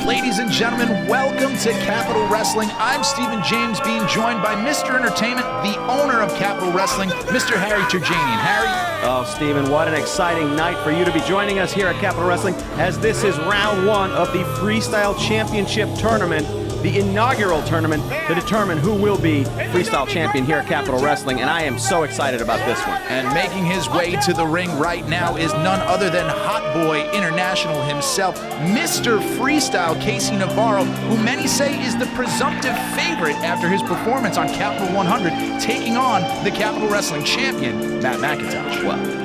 Ladies and gentlemen, welcome to Capital Wrestling. I'm Stephen James, being joined by Mr. Entertainment, the owner of Capital Wrestling, Mr. Harry Turjanian. Harry? Oh, Stephen, what an exciting night for you to be joining us here at Capital Wrestling, as this is round one of the Freestyle Championship Tournament, the inaugural tournament to determine who will be Freestyle Champion here at Capital Wrestling, and I am so excited about this one. And making his way to the ring right now is none other than Hot Boy International himself, Mr. Freestyle KC Navarro, who many say is the presumptive favorite after his performance on Capital 100, taking on the Capital Wrestling champion, Matt McIntosh. Well,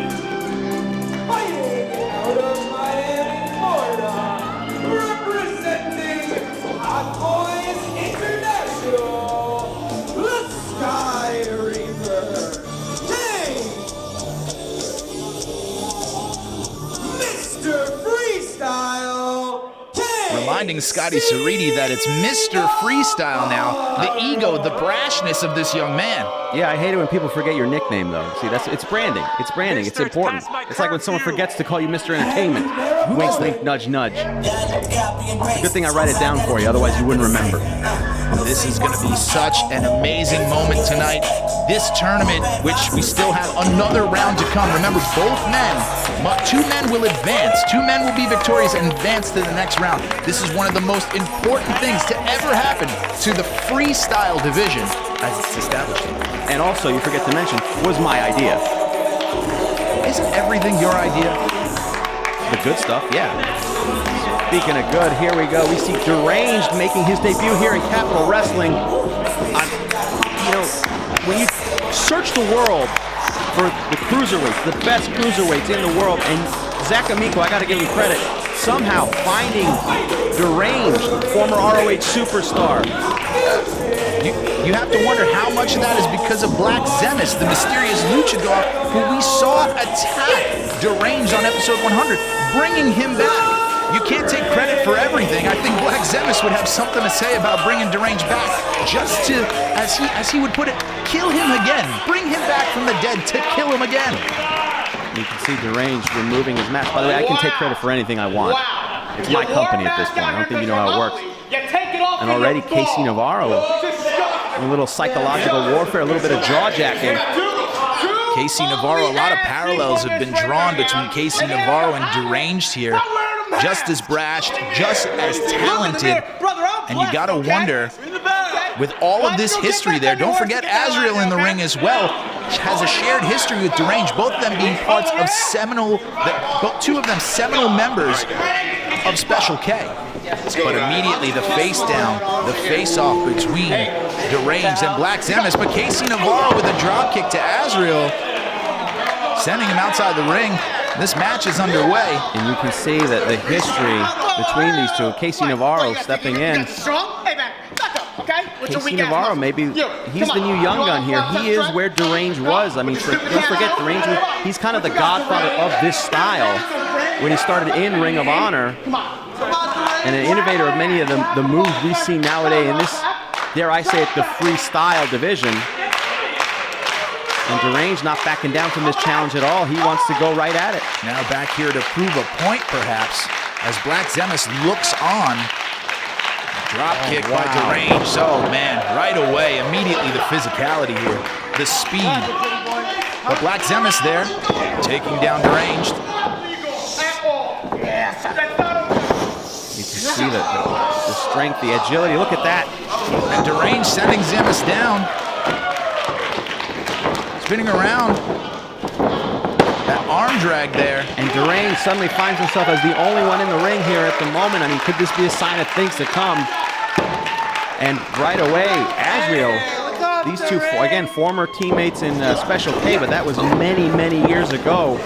Reminding Scotty Cerriti that it's Mr. Freestyle now, the ego, the brashness of this young man. yeah, I hate it when people forget your nickname, though. See, it's branding. It's branding. It's important. It's like when someone forgets to call you Mr. Entertainment. Wink, wink, nudge, nudge. It's a good thing I write it down for you, otherwise you wouldn't remember. This is going to be such an amazing moment tonight. This tournament, which we still have another round to come. Remember, both men, two men will advance. Two men will be victorious and advance to the next round. This is one of the most important things to ever happen to the freestyle division as it's established. And also, you forget to mention, was my idea. Isn't everything your idea? The good stuff, yeah. Speaking of good, here we go. We see Deranged making his debut here in Capital Wrestling. You know, when you search the world for the cruiserweights, the best cruiserweights in the world, and Zach Amico, I got to give him credit, somehow finding Deranged, former ROH superstar. You have to wonder how much of that is because of Black Zemis, the mysterious luchador who we saw attack Deranged on episode 100, bringing him back. You can't take credit for everything. I think Black Zemis would have something to say about bringing Deranged back, just to, as he would put it, kill him again. Bring him back from the dead to kill him again. You can see Deranged removing his mask. By the way, I can take credit for anything I want. It's my company at this point. I don't think you know how it works. And already KC Navarro, a little psychological warfare, a little bit of jaw-jacking. KC Navarro, a lot of parallels have been drawn between KC Navarro and Deranged here. Just as brash, just as talented. And you gotta wonder, with all of this history there, don't forget Azrieal in the ring as well, has a shared history with Deranged, both of them being parts of two of them seminal members of Special K. But immediately the face down, the face off between Deranged and Black Zemis, but KC Navarro with a drop kick to Azrieal, sending him outside the ring. This match is underway. And you can see that the history between these two, KC Navarro stepping in. KC Navarro, maybe he's the new young gun here. He is where Deranged was. I mean, don't forget, Deranged, he's kind of the godfather of this style when he started in Ring of Honor, and an innovator of many of the moves we see nowadays in this, dare I say it, the freestyle division. And Deranged not backing down from this challenge at all. He wants to go right at it. Now back here to prove a point, perhaps, as Black Zemis looks on. Drop kick by Deranged. Oh, man, right away, immediately the physicality here, the speed. But Black Zemis there, taking down Deranged. You can see the strength, the agility. Look at that. And Deranged sending Zemis down. Spinning around. That arm drag there. And Deranged suddenly finds himself as the only one in the ring here at the moment. I mean, could this be a sign of things to come? And right away, Azrieal, these two, again, former teammates in Special K, but that was many, many years ago.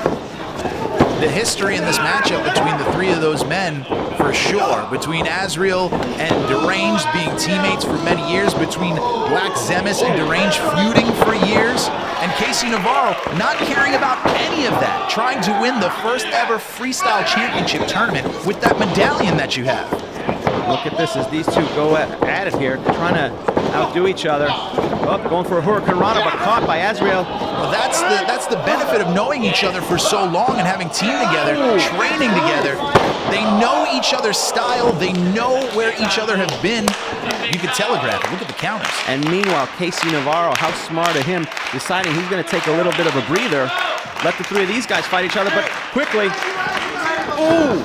The history in this matchup between the three of those men, for sure. Between Azrieal and Deranged being teammates for many years, between Black Zemis and Deranged feuding for years, and KC Navarro not caring about any of that, trying to win the first ever Freestyle Championship tournament with that medallion that you have. Look at this as these two go at it here, trying to outdo each other. Oh, going for a Hurricane Rana, but caught by Azrieal. Well, that's the benefit of knowing each other for so long and having teamed together, training together. They know each other's style. They know where each other have been. You could telegraph it. Look at the counters. And meanwhile, KC Navarro, how smart of him, deciding he's going to take a little bit of a breather. Let the three of these guys fight each other, but quickly. Ooh!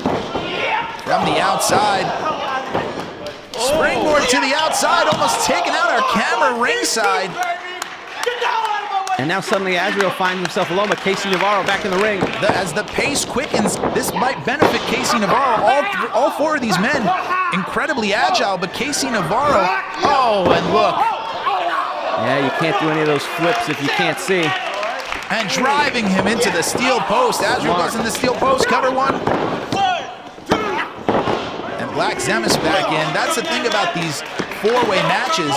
From the outside. Springboard to the outside, almost taking out our camera ringside. And now suddenly Azrieal finds himself alone, but KC Navarro back in the ring. As the pace quickens, this might benefit KC Navarro. All four of these men, incredibly agile, but KC Navarro, oh, and look. Yeah, you can't do any of those flips if you can't see. And driving him into the steel post. Azrieal goes in the steel post, cover one. And Black Zemis back in. That's the thing about these four-way matches.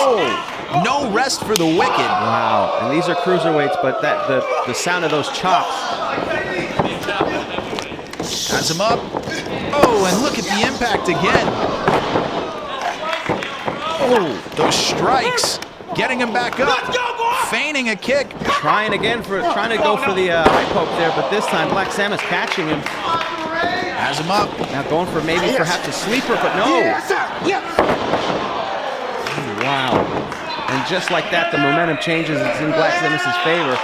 No rest for the wicked. Wow, and these are cruiserweights, but the sound of those chops. Has him up. Oh, and look at the impact again. Oh, those strikes. Getting him back up. Feigning a kick. Trying to go for the eye poke there, but this time Black Zemis catching him. Has him up. Now going for maybe perhaps a sleeper, but no. Wow. And just like that, the momentum changes. It's in Black Zemis' favor.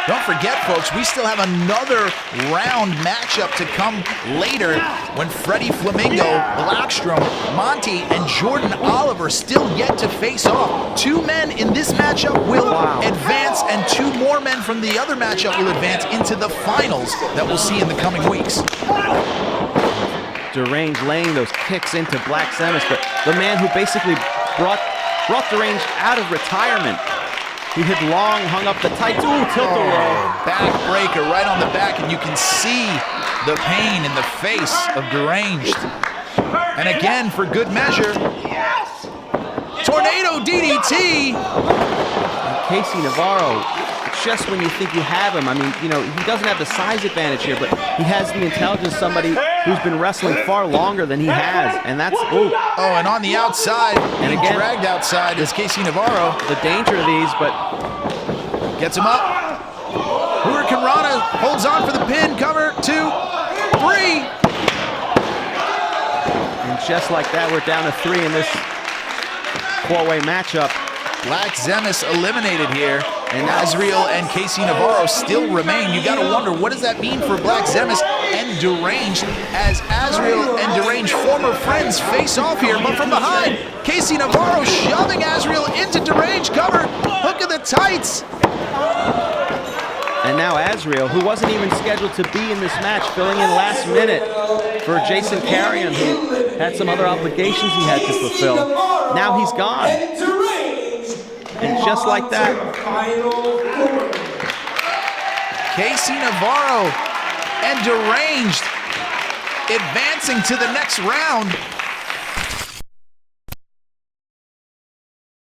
Don't forget, folks, we still have another round matchup to come later when Freddie Flamingo, Blackstrom, Monty, and Jordan Oliver still yet to face off. Two men in this matchup will advance, and two more men from the other matchup will advance into the finals that we'll see in the coming weeks. Deranged laying those kicks into Black Zemis, but the man who basically brought Deranged out of retirement. He had long hung up the tights. Ooh, tilt-a-whirl. Backbreaker right on the back, and you can see the pain in the face of Deranged. And again, for good measure, Tornado DDT. KC Navarro, just when you think you have him, I mean, you know, he doesn't have the size advantage here, but he has the intelligence of somebody who's been wrestling far longer than he has, and that's, ooh. Oh, and on the outside, and again, dragged outside is KC Navarro. The danger of these, but gets him up. Hurricane Rana holds on for the pin, cover, 2, 3. And just like that, we're down to 3 in this four-way matchup. Black Zemis eliminated here, and Azrieal and KC Navarro still remain. You gotta wonder, what does that mean for Black Zemis and Deranged as Azrieal and Deranged, former friends, face off here, but from behind, KC Navarro shoving Azrieal into Deranged, cover, hook of the tights. And now Azrieal, who wasn't even scheduled to be in this match, filling in last minute for Jason Carrion, who had some other obligations he had to fulfill. Now he's gone. And just like that, KC Navarro and Deranged advancing to the next round.